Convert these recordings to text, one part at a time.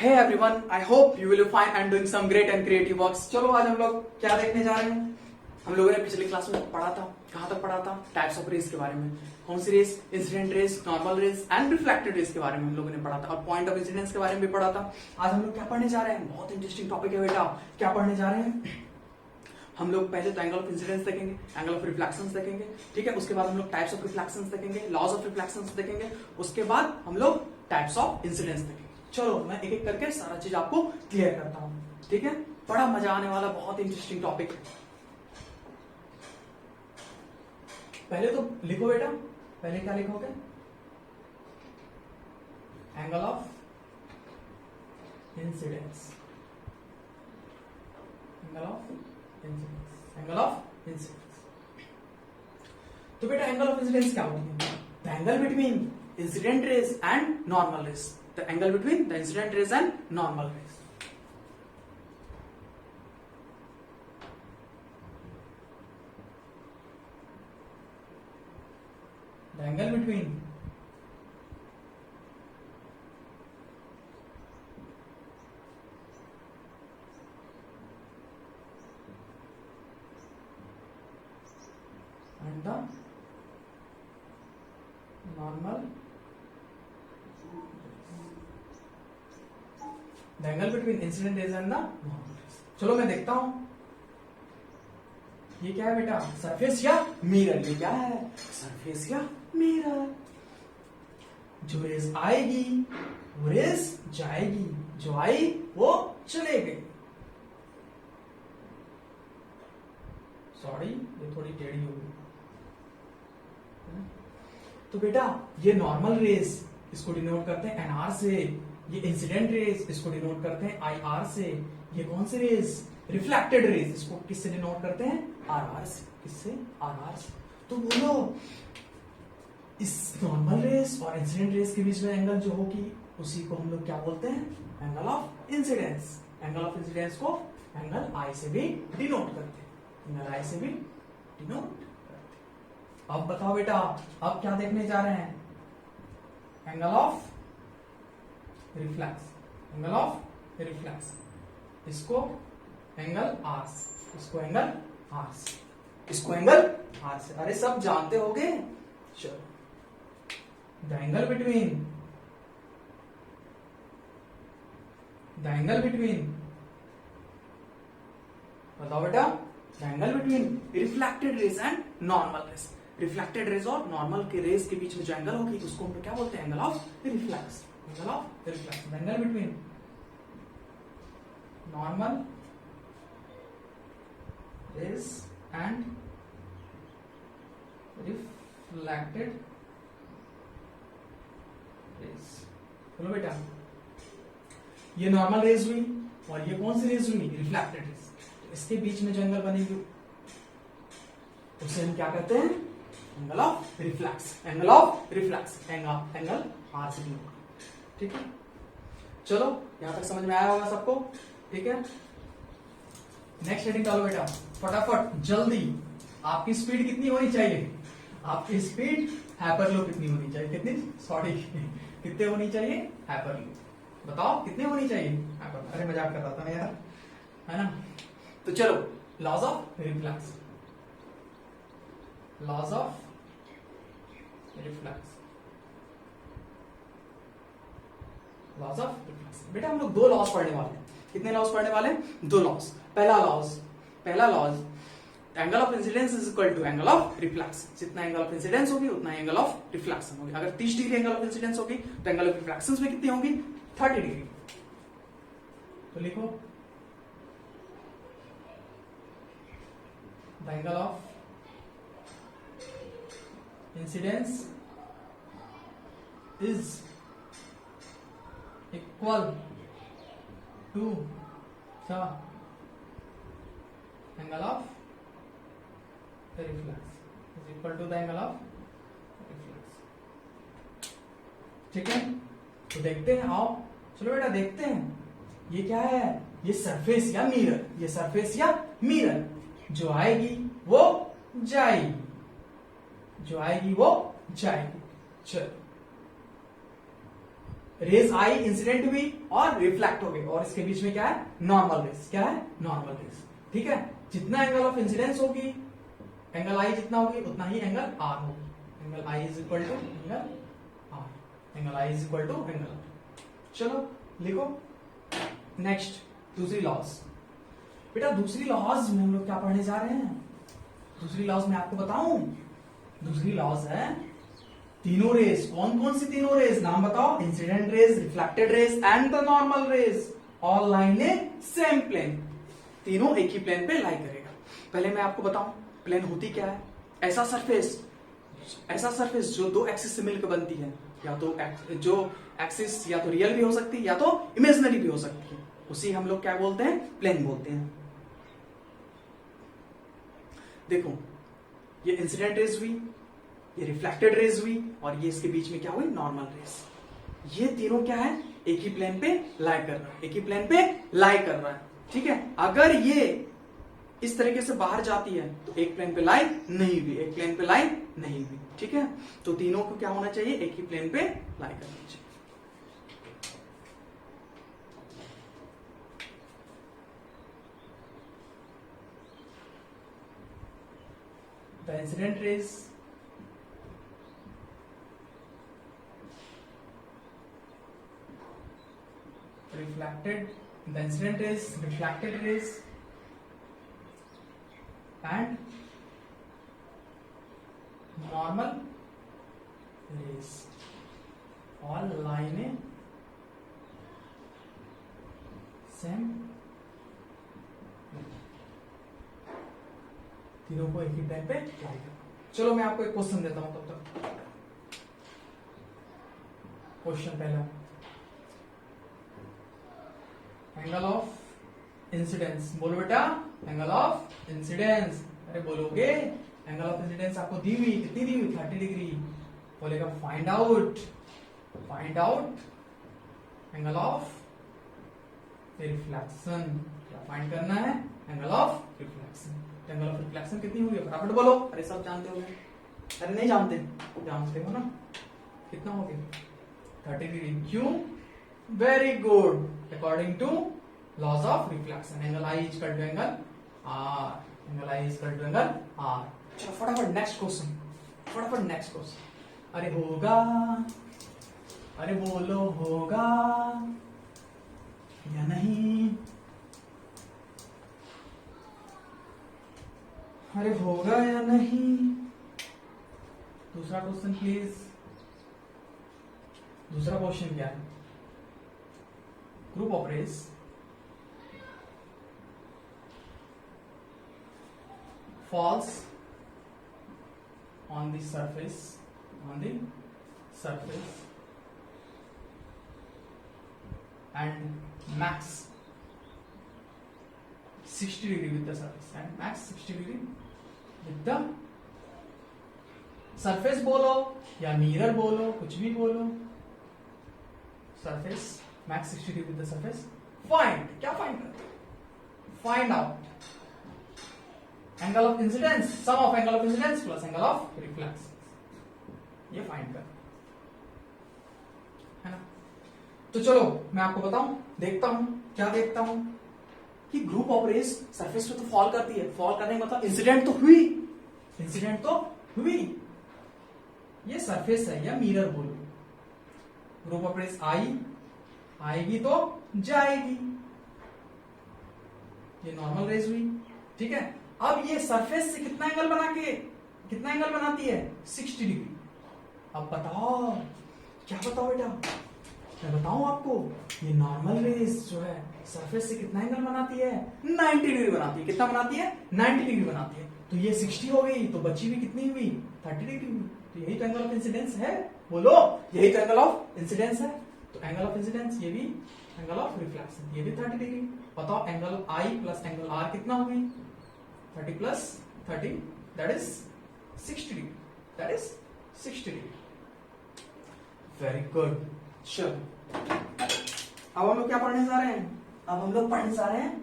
Hey everyone, I hope you will find and doing some great and creative works. चलो आज हम लोग क्या देखने जा रहे हैं। हम लोगों ने पिछले क्लास में पढ़ा था, कहाँ तक पढ़ा था, टाइप्स ऑफ रेस के बारे में। कौन सी rays, incident rays, normal rays and reflected rays के बारे में हम लोगों ने पढ़ा था और पॉइंट ऑफ इंसिडेंस के बारे में भी पढ़ा था। आज हम लोग क्या पढ़ने जा रहे हैं, बहुत इंटरेस्टिंग टॉपिक है बेटा। क्या पढ़ने जा रहे हैं हम लोग? पहले तो एंगल ऑफ इंसिडेंस देखेंगे, एंगल ऑफ रिफ्लेक्शंस देखेंगे, ठीक है। उसके बाद हम लोग टाइप्स ऑफ रिफ्लेक्शंस देखेंगे, लॉज ऑफ रिफ्लेक्शंस देखेंगे। उसके बाद हम लोग टाइप्स ऑफ इंसिडेंस देखेंगे। चलो मैं एक एक करके सारा चीज आपको क्लियर करता हूं, ठीक है। बड़ा मजा आने वाला, बहुत इंटरेस्टिंग टॉपिक है। पहले तो लिखो बेटा, पहले क्या लिखोगे? Angle of incidence, angle of incidence, angle of incidence. तो बेटा एंगल ऑफ इंसिडेंस क्या होती है? The angle between incident rays and normal rays, the angle between the incident rays and normal rays. The angle between and the normal, the angle between incident rays and the normal rays. चलो मैं देखता हूं ये क्या है बेटा, surface या mirror. ये क्या है, सरफेस या मिरर। जो रेज आएगी वो रेज जाएगी, जो आई वो चले गई। सॉरी ये थोड़ी टेढ़ी हो गई। तो बेटा ये नॉर्मल रेज, इसको डिनोट करते हैं एनआर से। ये इंसिडेंट रेज, इसको डिनोट करते हैं आईआर से। ये कौन से रेज? रिफ्लेक्टेड रेज, इसको किससे डिनोट करते हैं? आरआर से। किससे? आरआर से। तो बोलो इस नॉर्मल रेज और इंसिडेंट रेज के बीच में एंगल जो होगी उसी को हम लोग क्या बोलते हैं? Angle of incidence. Angle of incidence को एंगल आई से भी डिनोट करते हैं, एंगल आई से भी डिनोट करते हैं। अब बताओ बेटा, अब क्या देखने जा रहे हैं? Angle of reflex, angle of reflex. इसको एंगल आर से, इसको एंगल आर से, इसको एंगल आर से। अरे सब जानते होगे। चलो the angle between, the angle between, बताओ बेटा, the angle between reflected rays and normal rays. Reflected rays और नॉर्मल के रेज के बीच में जो एंगल होगी उसको हम लोग क्या बोलते हैं? Angle of reflex, angle of reflex. The angle between normal rays and reflected rays. बोलो बेटा, ये नॉर्मल रेज हुई और ये कौन सी रेज हुई? Reflected rays. तो इसके बीच में जो एंगल बनेगी उसे हम क्या कहते हैं? Angle of reflex, angle of reflex, angle R से डिनोट। ठीक है, चलो यहां तक समझ में आया होगा सबको, ठीक है। नेक्स्ट हेडिंग डालो बेटा, फटाफट जल्दी। आपकी स्पीड कितनी होनी चाहिए? आपकी स्पीड हाइपरलूप कितनी होनी चाहिए? कितनी? सॉरी कितने होनी चाहिए? हाइपरलूप। बताओ कितने होनी चाहिए हाइपरलूप? अरे मजाक कर रहा था यार, है ना। तो चलो laws of reflex, laws of reflex, laws of reflex. बेटा हम लोग दो लॉज पढ़ने वाले हैं। कितने लॉज पढ़ने वाले हैं? दो लॉज। पहला laws angle of incidence is equal to angle of reflex. जितना एंगल ऑफ इंसिडेंस होगी उतना एंगल ऑफ रिफ्लेक्शन होगी। अगर 30 डिग्री एंगल ऑफ इंसिडेंस होगी तो एंगल ऑफ रिफ्लेक्शन में कितनी होगी? 30 डिग्री। तो लिखो the angle of incidence is equal to the angle of reflex, is equal to the angle of reflex। ठीक है, तो देखते हैं, आओ चलो बेटा देखते हैं ये क्या है। ये सरफेस या मिरर, ये सरफेस या मिरर। जो आएगी वो जाएगी, जो आएगी वो जाएगी। चलो रेज आई इंसिडेंट हुई और रिफ्लेक्ट हो गई, और इसके बीच में क्या है, नॉर्मल रेज। क्या है, नॉर्मल रेज। ठीक है, जितना एंगल ऑफ इंसिडेंस होगी, एंगल आई जितना होगी उतना ही एंगल आर होगी। Angle I is equal to angle R, angle I is equal to angle R. चलो लिखो नेक्स्ट, दूसरी लॉज। बेटा दूसरी लॉज में हम लोग क्या पढ़ने जा रहे हैं, दूसरी लॉज में आपको बताऊं, दूसरी लॉज है तीनों रेज। कौन कौन सी तीनों रेज, नाम बताओ। Incident rays, reflected rays and the normal rays, all line a same plane. तीनों एक ही प्लेन पे लाई करेगा। पहले मैं आपको बताऊं प्लेन होती क्या है। ऐसा सरफेस जो दो एक्सिस से मिलकर बनती है, या तो जो एक्सिस या तो रियल भी हो सकती है या तो इमेजिनरी भी हो सकती है, उसी हम लोग क्या बोलते हैं, प्लेन बोलते हैं। देखो ये इंसिडेंट रेज हुई, ये रिफ्लेक्टेड रेज हुई, और ये इसके बीच में क्या हुई, नॉर्मल रेज। ये तीनों क्या है, एक ही प्लेन पे लाई कर रहा है, एक ही प्लेन पे लाई कर रहा है। ठीक है, अगर ये इस तरीके से बाहर जाती है तो एक प्लेन पे लाई नहीं हुई, एक प्लेन पे लाई नहीं हुई। ठीक है, तो तीनों को क्या होना चाहिए, एक ही प्लेन पे लाई करना चाहिए। The incident rays reflected, the incident rays, reflected rays and normal rays all lie in a same, तीनों को एक ही टाइम पे लाई करना। चलो मैं आपको एक क्वेश्चन देता हूं तब तक। क्वेश्चन पहला, एंगल ऑफ इंसिडेंस। बोलो बेटा, एंगल ऑफ इंसिडेंस। अरे बोलोगे, एंगल ऑफ इंसिडेंस आपको दी हुई, कितनी दी हुई, 30 डिग्री। बोलेगा find out angle of reflection. क्या फाइंड करना है, angle of reflection. Angle of reflection कितनी होगी, फटाफट बोलो। अरे सब जानते हो, अरे नहीं जानते, जानते हो ना, कितना हो गया, 30 डिग्री। क्यों, very good, according to laws of reflection. Angle I is equal to angle R, angle I is equal to angle R. चलो फटाफट नेक्स्ट क्वेश्चन, फटाफट नेक्स्ट क्वेश्चन। अरे होगा, अरे बोलो होगा या नहीं, अरे होगा या नहीं। दूसरा क्वेश्चन प्लीज। दूसरा क्वेश्चन क्या है, group of rays falls on the surface and max 60 degree with the surface, and max 60 degree with the surface बोलो या मिरर बोलो, कुछ भी बोलो, surface max 60 degree with the surface। find, क्या find करते, find out angle of incidence, sum of angle of incidence plus angle of reflection, ये find कर, है ना। तो चलो मैं आपको बताऊं, देखता हूं, क्या देखता हूं कि ग्रुप ऑफ रेज सरफेस पे तो फॉल करती है, फॉल करने का मतलब इंसिडेंट तो हुई, इंसिडेंट तो हुई, ये सरफेस है या मिरर बोलो। ग्रुप ऑफ रेज आएगी तो जाएगी, ये नॉर्मल रेज हुई। ठीक है, अब ये सरफेस से कितना एंगल बनाती है, 60 डिग्री। अब बताओ, क्या बताओ बेटा, मैं बताऊं आपको, ये नॉर्मल रेज जो है सरफेस से कितना एंगल बनाती है, 90 डिग्री बनाती है। कितना बनाती है, 90 डिग्री बनाती है। तो ये 60 हो गई, तो बची हुई कितनी हुई, 30 डिग्री हुई। तो यही तो एंगल ऑफ इंसिडेंस है, बोलो, यही तो एंगल ऑफ इंसिडेंस है। तो एंगल ऑफ इंसिडेंस ये भी, एंगल ऑफ रिफ्लेक्शन ये भी 30 डिग्री। बताओ angle I plus angle R कितना हो गई, 30 plus 30, that is 60 degree, that is 60 degree। Very good। चलो अब हम लोग क्या पढ़ने जा रहे हैं, अब हम लोग पढ़ने जा रहे हैं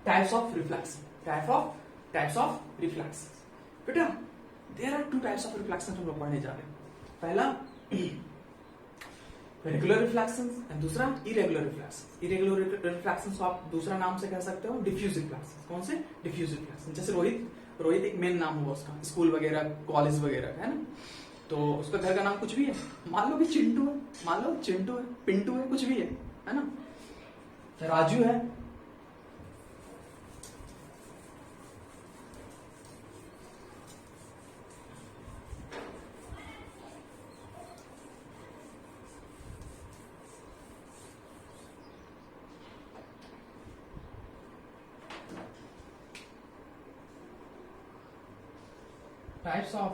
types of reflection, types of reflection. बेटा there are 2 types of reflection हम लोग पढ़ने जा रहे हैं। पहला रेगुलर रिफ्लेक्शन एंड दूसरा इरेगुलर रिफ्लेक्शन। इरेगुलर रिफ्लेक्शन को आप दूसरा नाम से कह सकते हो डिफ्यूज रिफ्लेक्शन। कौन से? Diffuse reflection. जैसे रोहित एक मेन नाम होगा उसका, स्कूल वगैरह कॉलेज वगैरह का, है ना, तो उसका घर का नाम कुछ भी है, मान लो कि चिंटू है, मान लो चिंटू है, पिंटू है, कुछ भी है ना, राजू है। Types of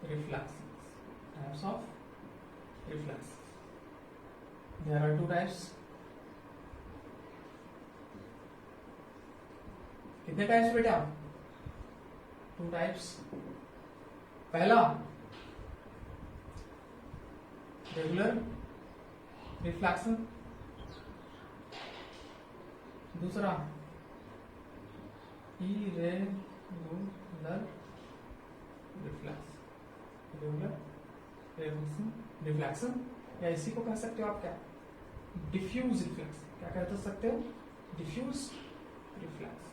reflex. Types of reflex. There are two types. कितने टाइप्स बेटा? Two types. पहला रेगुलर रिफ्लेक्शन, दूसरा इरेगुलर रिफ्लेक्शन, या इसी को कह सकते हो आप क्या? Diffuse reflex. क्या कह सकते हो? Diffuse reflex.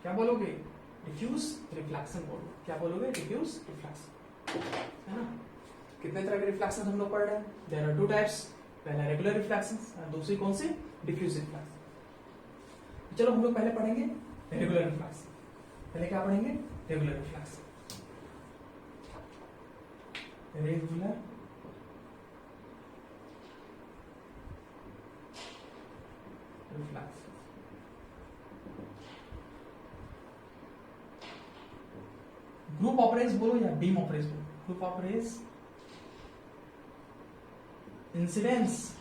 क्या बोलोगे? डिफ्यूज रिफ्लेक्शन बोलो। क्या बोलोगे? डिफ्यूज रिफ्लेक्शन, है ना। कितने तरह के रिफ्लेक्शन हम लोग पढ़ रहे हैं? There are two types. पहला रेगुलर रिफ्लेक्शन और दूसरी कौन सी? Diffuse reflection. चलो हम लोग पहले पढ़ेंगे रेगुलर रिफ्लेक्शन। पहले क्या पढ़ेंगे? Regular reflection. Regular reflection. Group of rays बोलो या बीम ऑफ रेज बोलो? Group of rays incidence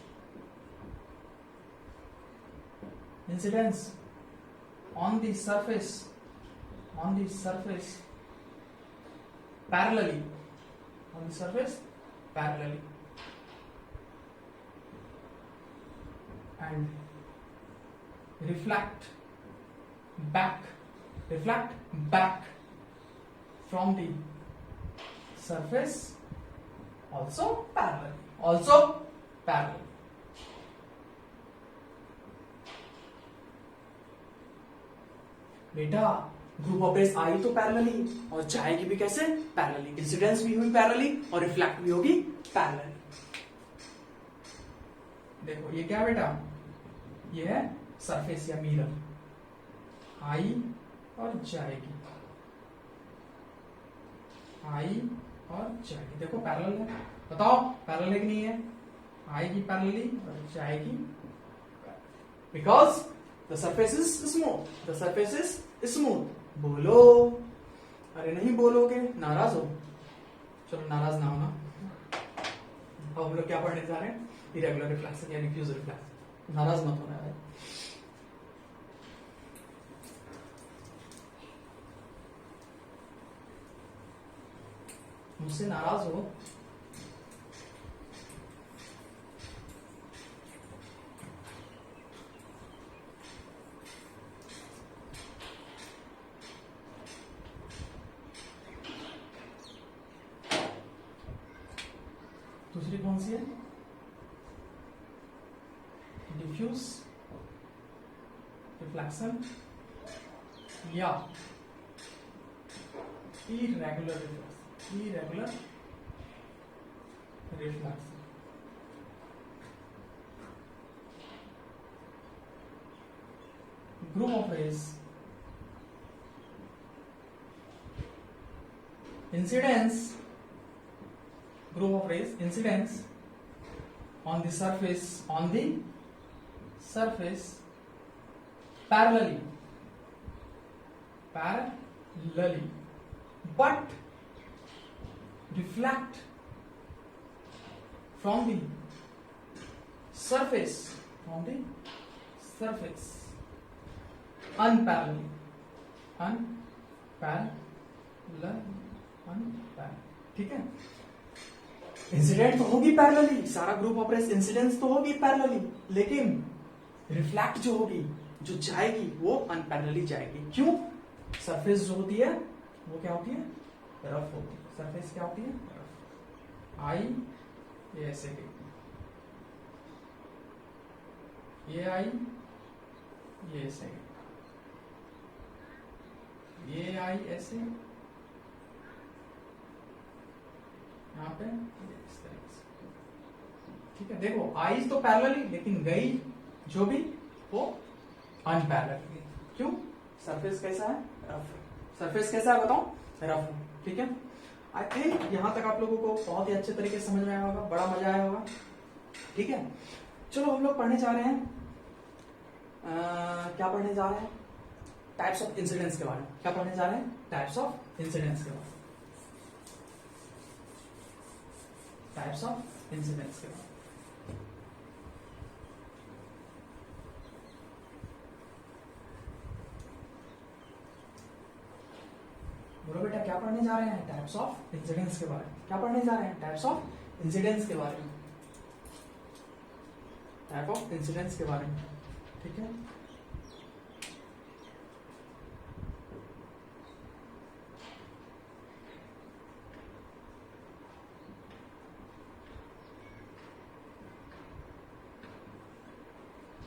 on the surface parallelly, and reflect back from the surface also parallel. बेटा ग्रुप ऑफ रेज आई तो parallelly और जाएगी भी कैसे? पैरेलली। इंसिडेंस भी हुई पैरेलली और रिफ्लेक्ट भी होगी पैरेलली। देखो ये क्या बेटा? ये है सरफेस या मिरर, आई और जाएगी, आई और जाएगी। देखो पैरेलल है, बताओ पैरेलल है कि नहीं है? आएगी पैरेलली और जाएगी, because The surface is smooth. बोलो। अरे नहीं बोलोगे नाराज हो। चलो नाराज ना होना। अब हम लोग क्या पढ़ने जा रहे हैं? इरेगुलर रिफ्लेक्शन या डिफ्यूज रिफ्लेक्शन। नाराज मत होना है। मुझसे नाराज हो दूसरी कौन सी है? डिफ्यूज रिफ्लेक्शन या irregular reflection. Group of rays incidence on the surface parallelly but reflect from the surface unparallelly, ठीक है। इंसिडेंट तो होगी पैरेलली, सारा ग्रुप ऑफ रेज इंसिडेंस तो होगी पैरेलली, लेकिन रिफ्लेक्ट जो होगी, जो जाएगी वो अनपैरेलली जाएगी। क्यों? सरफेस जो होती है वो क्या होती है? रफ होती है। सरफेस क्या होती है? रफ। आई ये ऐसे गई, ये आई, ये ऐसे गई, ये आई ऐसे, यहाँ पे इस तरीके से। ठीक है, देखो आई तो पैरेलल ही, लेकिन गई जो भी वो अनपैरेलल गई। क्यों? सरफेस कैसा है? रफ। सरफेस कैसा है बताओ? रफ। ठीक है, आई थिंक यहां तक आप लोगों को बहुत ही अच्छे तरीके से समझ में आया होगा, बड़ा मजा आया होगा। ठीक है, चलो हम लोग पढ़ने जा रहे हैं, क्या पढ़ने जा रहे हैं? टाइप्स ऑफ इंसिडेंट्स के बारे में। क्या पढ़ने जा रहे हैं? टाइप्स ऑफ इंसिडेंट्स के बारे में। टाइप्स ऑफ इंसिडेंट्स के बारे में। बोलो बेटा, क्या पढ़ने जा रहे हैं? टाइप्स ऑफ इंसिडेंट्स के बारे में। क्या पढ़ने जा रहे हैं? टाइप्स ऑफ इंसिडेंट्स के बारे में। टाइप ऑफ इंसिडेंट्स के बारे में। ठीक है,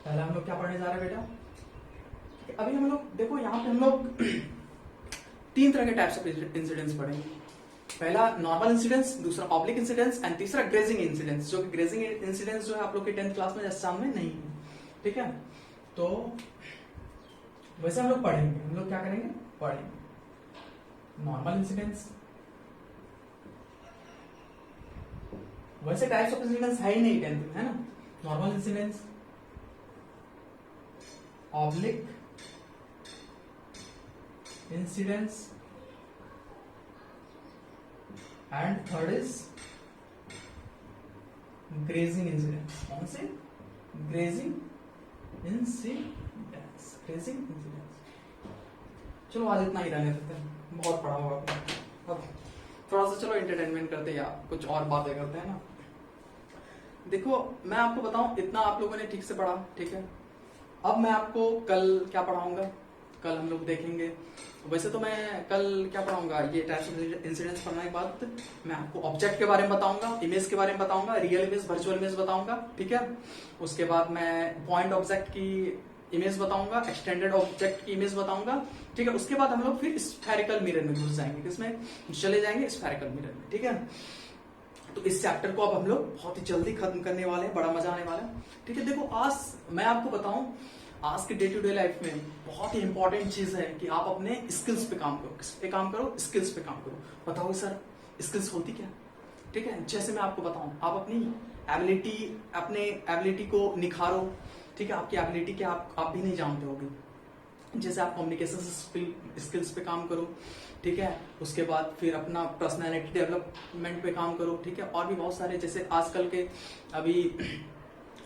पहले हम लोग क्या पढ़ने जा रहे हैं बेटा? अभी हम लोग देखो, यहाँ पे हम लोग 3 तरह के टाइप्स ऑफ इंसिडेंट्स पढ़ेंगे। पहला नॉर्मल इंसिडेंट्स, दूसरा ऑब्लिक इंसिडेंट्स एंड तीसरा ग्रेजिंग इंसिडेंट्स, जो कि ग्रेजिंग इंसिडेंट्स जो है आप लोग के 10th क्लास में एग्जाम में नहीं है। ठीक है, तो वैसे हम लोग पढ़ेंगे, हम लोग क्या करेंगे? पढ़ेंगे नॉर्मल इंसिडेंट्स। वैसे टाइप्स ऑफ इंसिडेंट्स है ही नहीं 10th में, है ना? Normal incidents, oblique incidents and third is grazing incidents. कौन से? Grazing incidents. Grazing incidents. चलो आज इतना ही रहने देते हैं, बहुत पढ़ा होगा। अब थोड़ा सा चलो एंटरटेनमेंट करते हैं या कुछ और बातें करते हैं ना। देखो मैं आपको बताऊं, इतना आप लोगों ने ठीक से पढ़ा, ठीक है। अब मैं आपको कल क्या पढ़ाऊंगा, कल हम लोग देखेंगे। वैसे तो मैं कल क्या पढ़ाऊंगा, ये टाइप्स ऑफ इंसिडेंट्स पढ़ने के बाद मैं आपको ऑब्जेक्ट के बारे में बताऊंगा, इमेज के बारे में बताऊंगा, रियल इमेज, वर्चुअल इमेज बताऊंगा। ठीक है, उसके बाद मैं पॉइंट ऑब्जेक्ट की इमेज बताऊंगा, एक्सटेंडेड ऑब्जेक्ट की इमेज बताऊंगा। ठीक है, उसके बाद हम लोग फिर स्फेरिकल मिरर में घुस जाएंगे, किसमें चले जाएंगे? स्फेरिकल मिरर में। ठीक है, तो इस चैप्टर को अब हम लोग बहुत ही जल्दी खत्म करने वाले हैं, बड़ा मजा आने वाला है। ठीक है, देखो आज मैं आपको बताऊं, आज के डे टू डे लाइफ में बहुत ही इंपॉर्टेंट चीज है कि आप अपने स्किल्स पे काम करो। किस पे काम करो? स्किल्स पे काम करो। बताओ सर, स्किल्स होती क्या? ठीक है, जैसे मैं आपको बताऊं, आप अपनी अपने एबिलिटी को निखारो। ठीक है, आपकी एबिलिटी क्या आप भी नहीं जानते होगे। जैसे आप कम्युनिकेशन स्किल्स पे काम करो। ठीक है, उसके बाद फिर अपना पर्सनालिटी डेवलपमेंट पे काम करो। ठीक है, और भी बहुत सारे, जैसे आजकल के अभी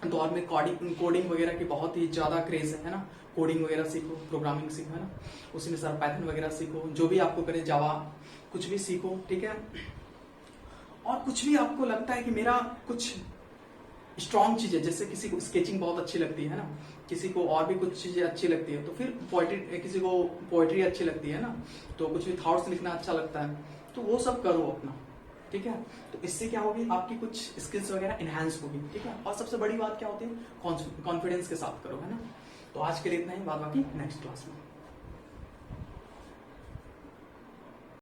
दौर में कोडिंग वगैरह की बहुत ही ज्यादा क्रेज है ना। कोडिंग वगैरह सीखो, प्रोग्रामिंग सीखो, है ना। उसी में सर पाइथन वगैरह सीखो, जो भी आपको करे, जावा कुछ भी सीखो। ठीक है, और कुछ भी आपको लगता है कि मेरा कुछ स्ट्रॉन्ग चीज है, जैसे किसी को स्केचिंग बहुत अच्छी लगती है ना, किसी को और भी कुछ चीजें अच्छी लगती है, तो फिर पोएट्री, किसी को पोएट्री अच्छी लगती है ना, तो कुछ भी थॉट्स लिखना अच्छा लगता है, तो वो सब करो अपना। ठीक है, तो इससे क्या होगी, आपकी कुछ स्किल्स वगैरह इनहैंस होगी। ठीक है, और सबसे बड़ी बात क्या होती है, कॉन्फिडेंस के साथ करो, है ना। तो आज के लिए इतना ही, बात बाकी नेक्स्ट क्लास में।